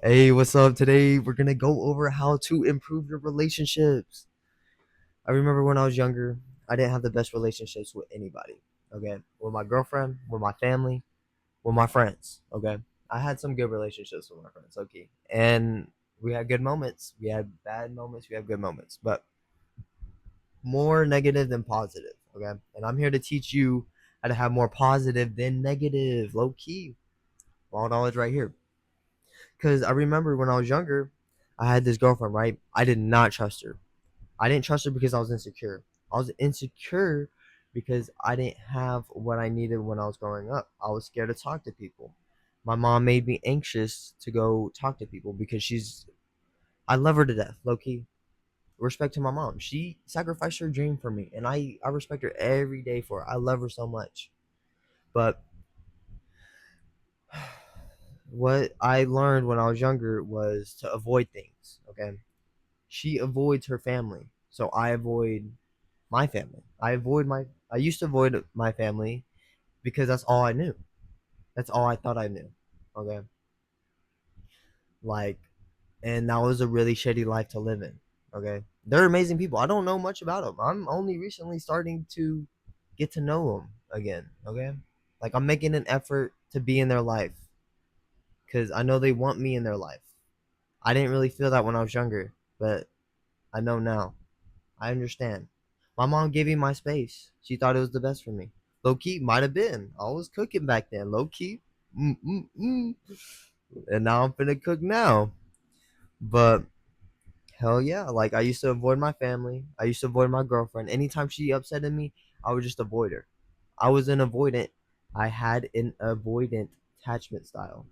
Hey, what's up? Today we're gonna go over how to improve your relationships. I remember when I was younger, I didn't have the best relationships with anybody. Okay, with my girlfriend, with my family, with my friends. Okay, I had some good relationships with my friends. Okay, and we had good moments. We had bad moments. We had good moments, but more negative than positive. Okay, and I'm here to teach you how to have more positive than negative. Low key, all knowledge right here. Because I remember when I was younger, I had this girlfriend, right? I did not trust her. I didn't trust her because I was insecure. I was insecure because I didn't have what I needed when I was growing up. I was scared to talk to people. My mom made me anxious to go talk to people because I love her to death, low key. Respect to my mom. She sacrificed her dream for me, and I respect her every day for it. I love her so much. But what I learned when I was younger was to avoid things, okay? She avoids her family, so I avoid my family. I used to avoid my family because that's all I knew. That's all I thought I knew. Okay? Like, and that was a really shitty life to live in. Okay? They're amazing people. I don't know much about them. I'm only recently starting to get to know them again. Okay? Like, I'm making an effort to be in their life because I know they want me in their life. I didn't really feel that when I was younger, but I know now. I understand. My mom gave me my space. She thought it was the best for me. Low key, might have been. I was cooking back then. Low key. Mm. And now I'm finna cook now. But hell yeah. Like, I used to avoid my family. I used to avoid my girlfriend. Anytime she upsetted me, I would just avoid her. I was an avoidant. I had an avoidant attachment style.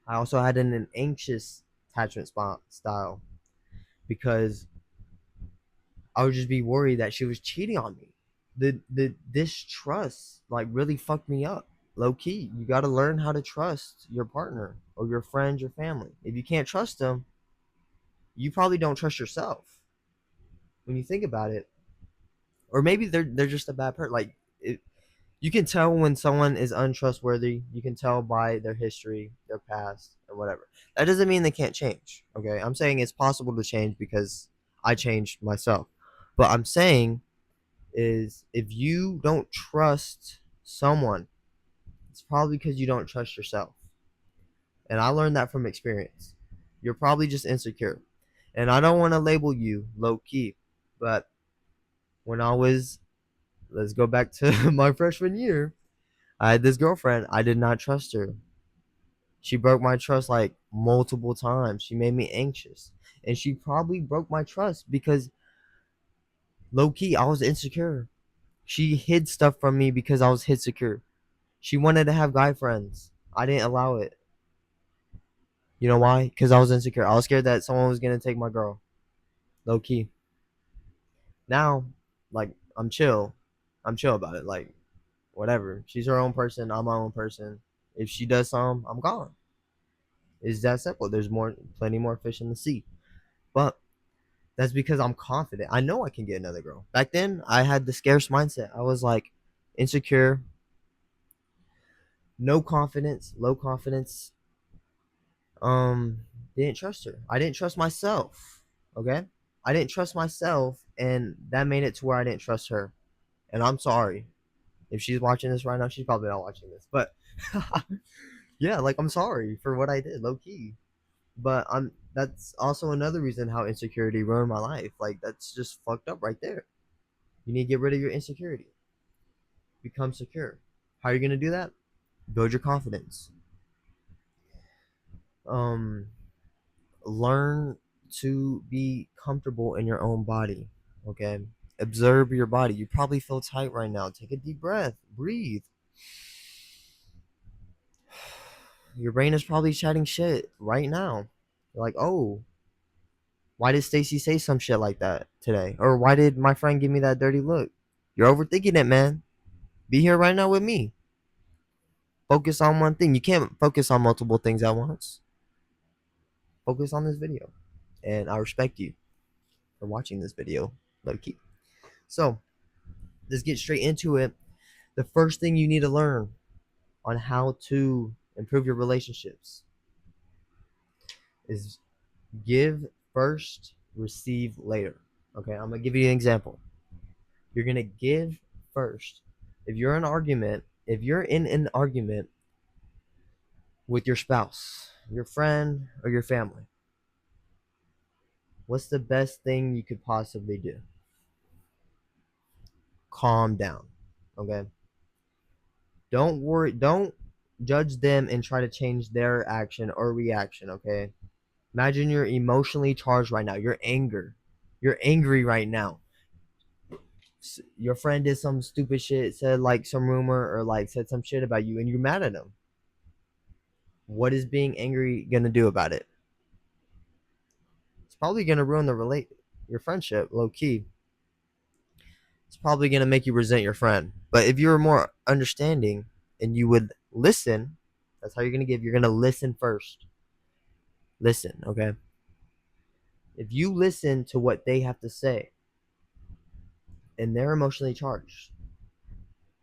I also had an anxious attachment style because I would just be worried that she was cheating on me. The distrust like really fucked me up. Low key, you got to learn how to trust your partner or your friends, your family. If you can't trust them, you probably don't trust yourself. When you think about it, or maybe they're just a bad person. Like you can tell when someone is untrustworthy. You can tell by their history, their past, or whatever. That doesn't mean they can't change. Okay, I'm saying it's possible to change because I changed myself. But I'm saying is if you don't trust someone, it's probably because you don't trust yourself. And I learned that from experience. You're probably just insecure. And I don't want to label you low key, but when I was, let's go back to my freshman year, I had this girlfriend. I did not trust her. She broke my trust like multiple times. She made me anxious. And she probably broke my trust because low key, I was insecure. She hid stuff from me because I was insecure. She wanted to have guy friends. I didn't allow it. You know why? Because I was insecure. I was scared that someone was gonna take my girl. Low key. Now, like I'm chill. I'm chill about it. Like whatever. She's her own person. I'm my own person. If she does something, I'm gone. It's that simple. There's plenty more fish in the sea. But that's because I'm confident. I know I can get another girl. Back then, I had the scarce mindset. I was like insecure, no confidence, low confidence, um didn't trust her. I didn't trust myself. Okay, I didn't trust myself, and that made it to where I didn't trust her. And I'm sorry if she's watching this right now. She's probably not watching this, but yeah, like I'm sorry for what I did, low key. But I'm that's also another reason how insecurity ruined my life. Like that's just fucked up right there. You need to get rid of your insecurity, become secure. How are you gonna do that? Build your confidence. um Learn to be comfortable in your own body. Okay, observe your body. You probably feel tight right now. Take a deep breath, breathe. Your brain is probably chatting shit right now. You're like, oh, why did Stacy say some shit like that today, or why did my friend give me that dirty look? You're overthinking it, man. Be here right now with me. Focus on one thing. You can't focus on multiple things at once. Focus on this video, and I respect you for watching this video, low key. So let's get straight into it. The first thing you need to learn on how to improve your relationships, is give first, receive later. Okay, I'm gonna give you an example. You're gonna give first. If you're in an argument with your spouse, your friend, or your family, what's the best thing you could possibly do? Calm down. Okay? Don't worry, don't judge them and try to change their action or reaction, okay? Imagine you're emotionally charged right now. You're angry right now. Your friend did some stupid shit, said like some rumor or like said some shit about you and you're mad at them. What is being angry gonna do about it? It's probably gonna ruin your friendship, low key. It's probably gonna make you resent your friend. But if you were more understanding and you would listen, that's how you're gonna give. You're gonna listen first. Listen, okay? If you listen to what they have to say and they're emotionally charged,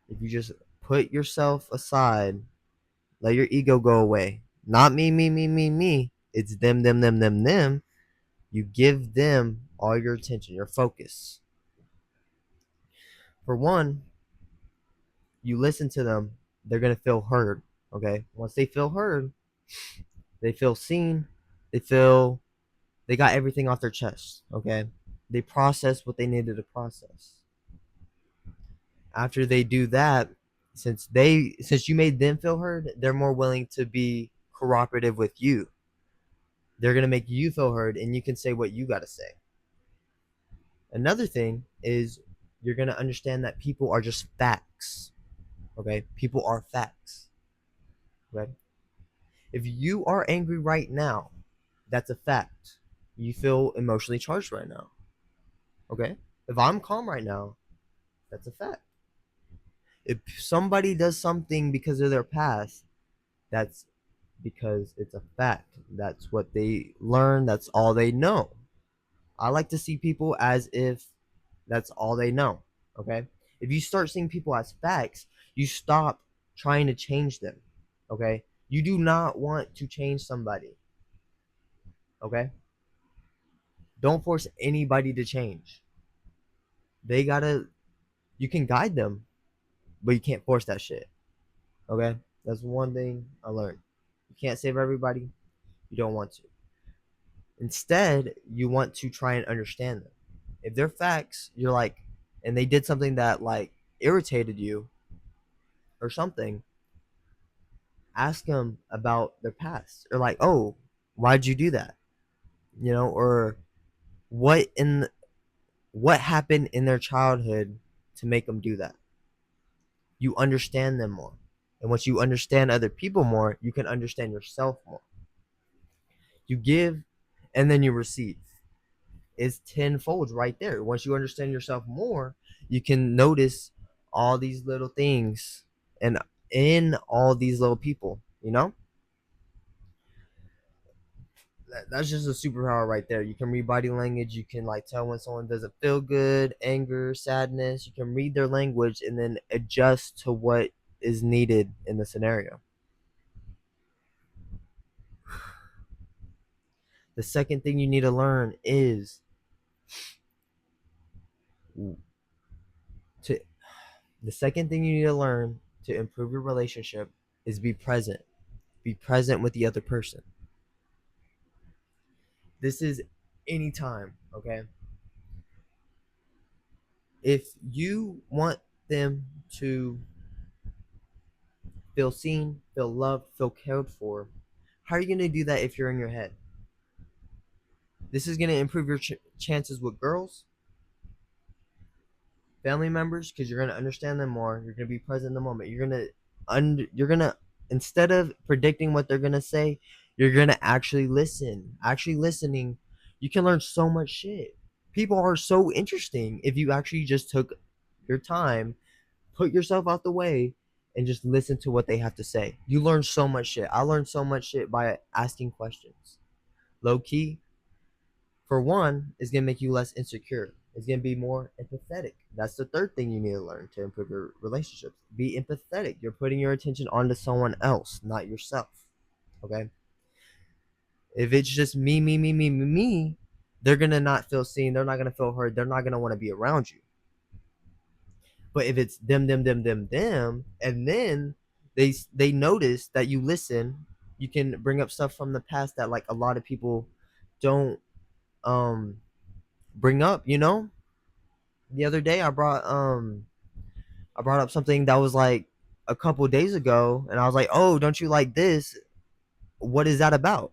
if you just put yourself aside, let your ego go away. Not me, me, me, me, me. It's them, them, them, them, them. You give them all your attention, your focus. For one, you listen to them, they're going to feel heard. Okay. Once they feel heard, they feel seen, they feel they got everything off their chest. Okay. They process what they needed to process. After they do that, since you made them feel heard, they're more willing to be cooperative with you. They're going to make you feel heard and you can say what you got to say. Another thing is you're going to understand that people are just facts. Okay? People are facts. Okay? If you are angry right now, that's a fact. You feel emotionally charged right now. Okay? If I'm calm right now, that's a fact. If somebody does something because of their past, that's because it's a fact. That's what they learn, that's all they know. I like to see people as if that's all they know. Okay? If you start seeing people as facts, you stop trying to change them. Okay? You do not want to change somebody. Okay? Don't force anybody to change. They gotta, you can guide them, but you can't force that shit. Okay? That's one thing I learned. You can't save everybody. You don't want to. Instead, you want to try and understand them. If they're facts, you're like, and they did something that like irritated you or something, ask them about their past or like, oh, why'd you do that? Or what in what happened in their childhood to make them do that? You understand them more. And once you understand other people more, you can understand yourself more. You give and then you receive. It's tenfold right there. Once you understand yourself more, you can notice all these little things and in all these little people. That's just a superpower right there. You can read body language. You can like tell when someone doesn't feel good, anger, sadness. You can read their language and then adjust to what is needed in the scenario. The second thing you need to learn is to the second thing you need to learn to improve your relationship is be present. Be present with the other person. This is anytime, okay? If you want them to feel seen, feel loved, feel cared for, how are you going to do that if you're in your head? This is going to improve your chances with girls, family members, because you're going to understand them more. You're going to be present in the moment. You're going to instead of predicting what they're going to say, you're going to actually listen. Actually listening, you can learn so much shit. People are so interesting if you actually just took your time, put yourself out the way, and just listen to what they have to say. You learn so much shit. I learned so much shit by asking questions. Low key, for one, is gonna make you less insecure. It's gonna be more empathetic. That's the third thing you need to learn to improve your relationships. Be empathetic. You're putting your attention onto someone else, not yourself. Okay. If it's just me, me, me, me, me, me, they're gonna not feel seen. They're not gonna feel heard. They're not gonna want to be around you. But if it's them, and then they notice that you listen, you can bring up stuff from the past that like a lot of people don't um bring up. You know, the other day I brought up something that was like a couple days ago, and I was like, "Oh, don't you like this? What is that about?"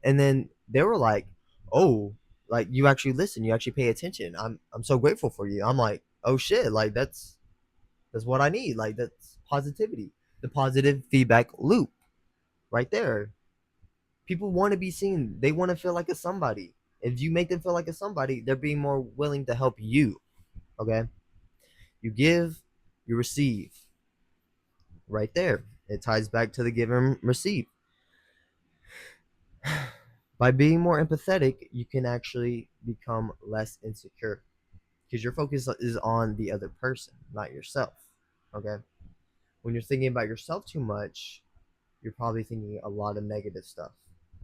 And then they were like, "Oh, like you actually listen, you actually pay attention. I'm so grateful for you." I'm like, "Oh shit, like that's what I need. Like that's positivity, the positive feedback loop right there. People want to be seen. They want to feel like a somebody. If you make them feel like a somebody, they're being more willing to help you. Okay, you give, you receive. Right there, it ties back to the give and receive. By being more empathetic, you can actually become less insecure because your focus is on the other person, not yourself. Okay, when you're thinking about yourself too much, you're probably thinking a lot of negative stuff.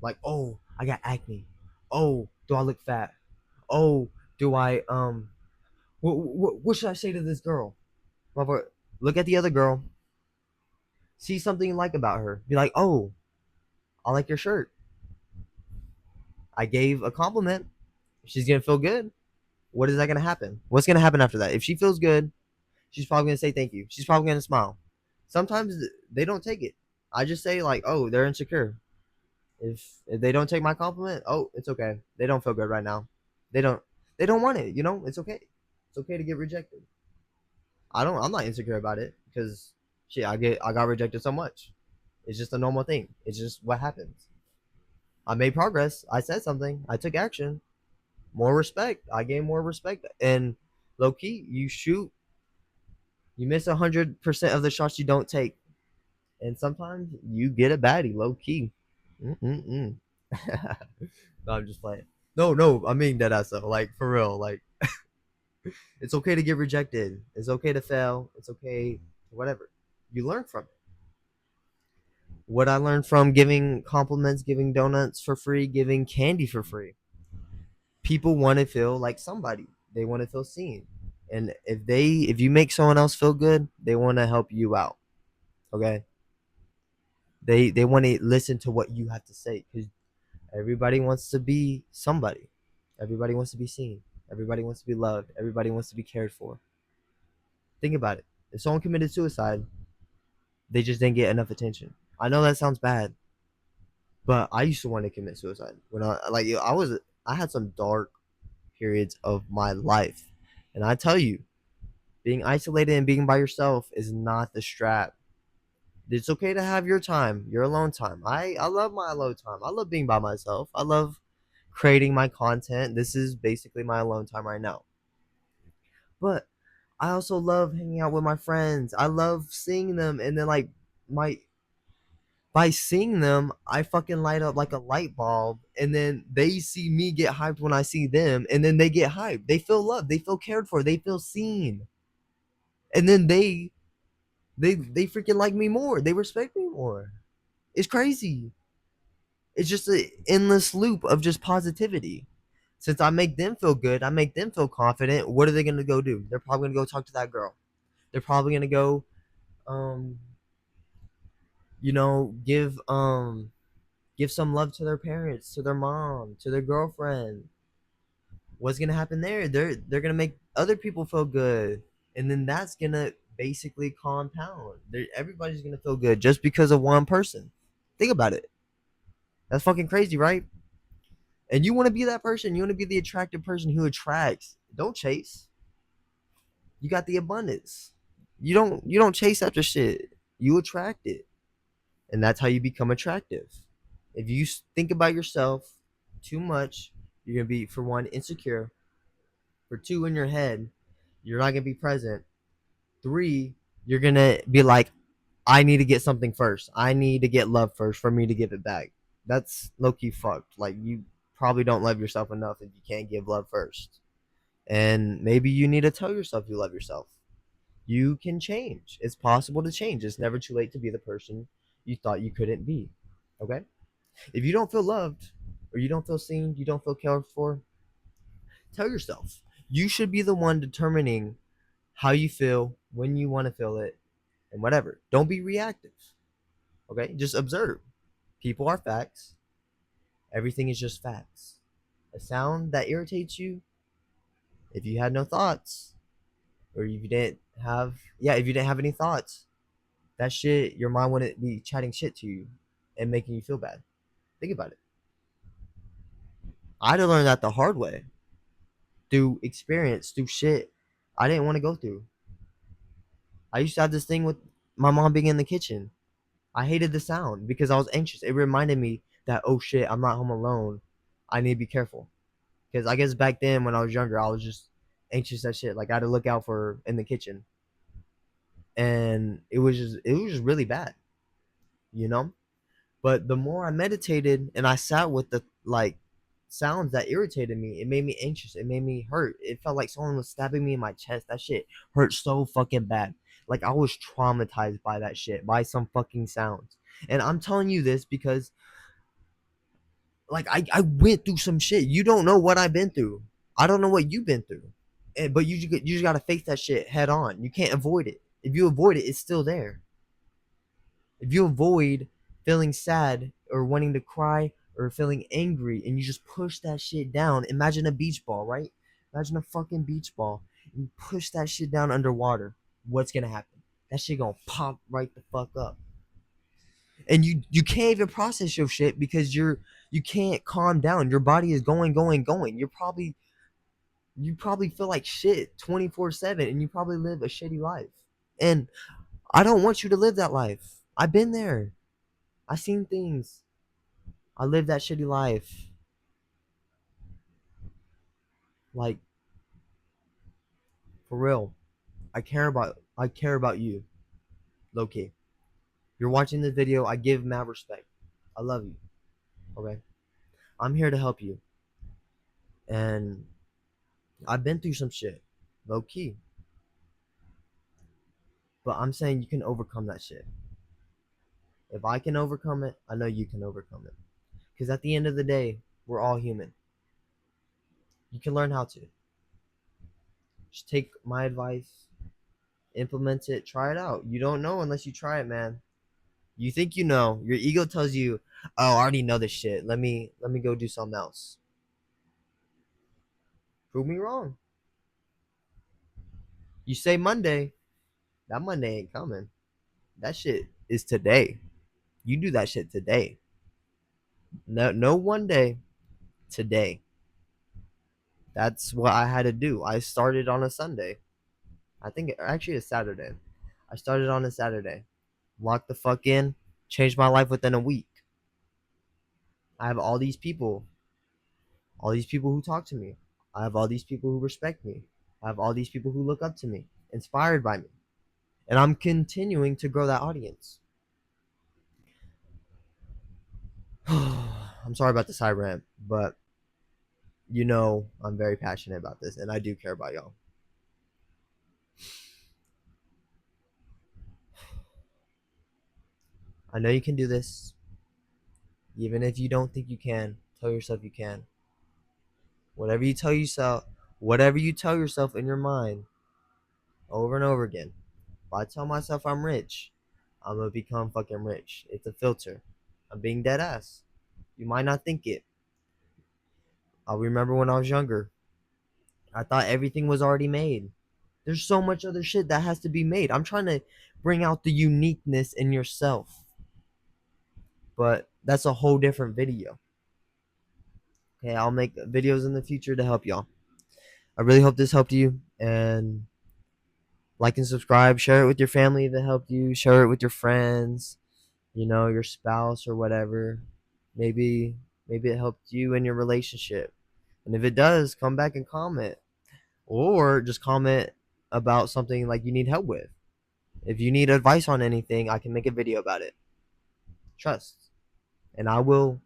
Like, oh, I got acne. Oh, do I look fat? Oh, do I what should I say to this girl? Look at the other girl. See something you like about her. Be like, oh, I like your shirt. I gave a compliment. She's gonna feel good. What is that gonna happen? What's gonna happen after that? If she feels good, she's probably gonna say thank you. She's probably gonna smile. Sometimes they don't take it. I just say like, oh, they're insecure. If they don't take my compliment, oh, it's okay. They don't feel good right now. They don't they don't want it. You know, it's okay. It's okay to get rejected. I'm not insecure about it because shit, I got rejected so much. It's just a normal thing. It's just what happens. I made progress. I said something. I took action. More respect. I gained more respect. And low key, you shoot. You miss 100% of the shots you don't take, and sometimes you get a baddie. Low key. Mm-mm-mm. No, I'm just playing. No, no, I mean that ass though. Like for real. Like it's okay to get rejected. It's okay to fail. It's okay. Whatever. You learn from it. What I learned from giving compliments, giving donuts for free, giving candy for free. People want to feel like somebody. They want to feel seen. And if you make someone else feel good, they want to help you out. Okay? They want to listen to what you have to say cuz everybody wants to be somebody. Everybody wants to be seen. Everybody wants to be loved. Everybody wants to be cared for. Think about it. If someone committed suicide, they just didn't get enough attention. I know that sounds bad, but I used to want to commit suicide when I had some dark periods of my life. And I tell you, being isolated and being by yourself is not the strap. It's okay to have your time, your alone time. I love my alone time. I love being by myself. I love creating my content. This is basically my alone time right now. But I also love hanging out with my friends. I love seeing them and then like my by seeing them, I fucking light up like a light bulb and then they see me get hyped when I see them and then they get hyped. They feel loved, they feel cared for, they feel seen. And then they freaking like me more. They respect me more. It's crazy. It's just an endless loop of just positivity. Since I make them feel good, I make them feel confident. What are they gonna go do? They're probably gonna go talk to that girl. They're probably gonna go, um, give some love to their parents, to their mom, to their girlfriend. What's gonna happen there? They're gonna make other people feel good, and then that's gonna basically compound. Everybody's gonna feel good just because of one person. Think about it. That's fucking crazy, right? And you want to be that person. You want to be the attractive person who attracts. Don't chase. You got the abundance. You don't chase after shit. You attract it. And that's how you become attractive. If you think about yourself too much, you're going to be, for one, insecure. For two, in your head, you're not going to be present. Three, you're going to be like, I need to get something first. I need to get love first for me to give it back. That's low key fucked. Like, you probably don't love yourself enough if you can't give love first. And maybe you need to tell yourself you love yourself. You can change. It's possible to change. It's never too late to be the person you thought you couldn't be. Okay? If you don't feel loved, or you don't feel seen, you don't feel cared for, tell yourself. You should be the one determining how you feel, when you want to feel it, and whatever. Don't be reactive. Okay? Just observe. People are facts. Everything is just facts. A sound that irritates you, if you had no thoughts, or if you didn't have, if you didn't have any thoughts, that shit, your mind wouldn't be chatting shit to you and making you feel bad. Think about it. I had to learn that the hard way, through experience, through shit I didn't want to go through. I used to have this thing with my mom being in the kitchen. I hated the sound because I was anxious. It reminded me that, oh shit, I'm not home alone. I need to be careful. Because I guess back then when I was younger, I was just anxious as shit. Like I had to look out for her in the kitchen. And it was just really bad, you know? But the more I meditated and I sat with the like sounds that irritated me, it made me anxious. It made me hurt. It felt like someone was stabbing me in my chest. That shit hurt so fucking bad. Like I was traumatized by that shit, by some fucking sounds. And I'm telling you this because like I went through some shit. You don't know what I've been through. I don't know what you've been through. But you just gotta face that shit head on. You can't avoid it. If you avoid it, it's still there. If you avoid feeling sad or wanting to cry or feeling angry and you just push that shit down, imagine a beach ball, right? Imagine a fucking beach ball and you push that shit down underwater. What's gonna happen? That shit gonna pop right the fuck up. And you can't even process your shit because you can't calm down. Your body is going. You probably feel like shit 24/7 and you probably live a shitty life. And I don't want you to live that life. I've been there. I seen things. I lived that shitty life. Like for real. I care about you, low key. You're watching this video, I give mad respect. I love you. Okay? I'm here to help you. And I've been through some shit. Low key. But I'm saying you can overcome that shit. If I can overcome it, I know you can overcome it. Because at the end of the day, we're all human. You can learn how to. Just take my advice, implement it, try it out. You don't know unless you try it, man. You think you know. Your ego tells you, "Oh, I already know this shit. Let me go do something else." Prove me wrong. You say Monday, that Monday ain't coming. That shit is today. You do that shit today. No one day, today. That's what I had to do. I started on a Sunday. I think actually a Saturday. I started on a Saturday. Locked the fuck in. Changed my life within a week. I have all these people who talk to me. I have all these people who respect me. I have all these people who look up to me, inspired by me. And I'm continuing to grow that audience. I'm sorry about the side rant, but I'm very passionate about this and I do care about y'all. I know you can do this. Even if you don't think you can, tell yourself you can. Whatever you tell yourself, whatever you tell yourself in your mind over and over again. If I tell myself I'm rich, I'm gonna become fucking rich. It's a filter. I'm being dead ass. You might not think it. I remember when I was younger, I thought everything was already made. There's so much other shit that has to be made. I'm trying to bring out the uniqueness in yourself. But that's a whole different video. Okay, I'll make videos in the future to help y'all. I really hope this helped you. And like and subscribe. Share it with your family if it helped you. Share it with your friends, your spouse or whatever. Maybe it helped you in your relationship. And if it does, come back and comment. Or just comment about something like you need help with. If you need advice on anything, I can make a video about it. Trust. And I will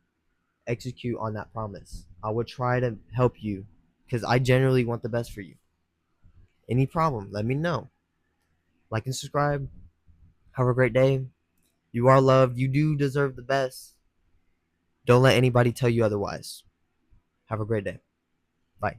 execute on that promise. I will try to help you because I genuinely want the best for you. Any problem, let me know. Like and subscribe. Have a great day. You are loved. You do deserve the best. Don't let anybody tell you otherwise. Have a great day. Bye.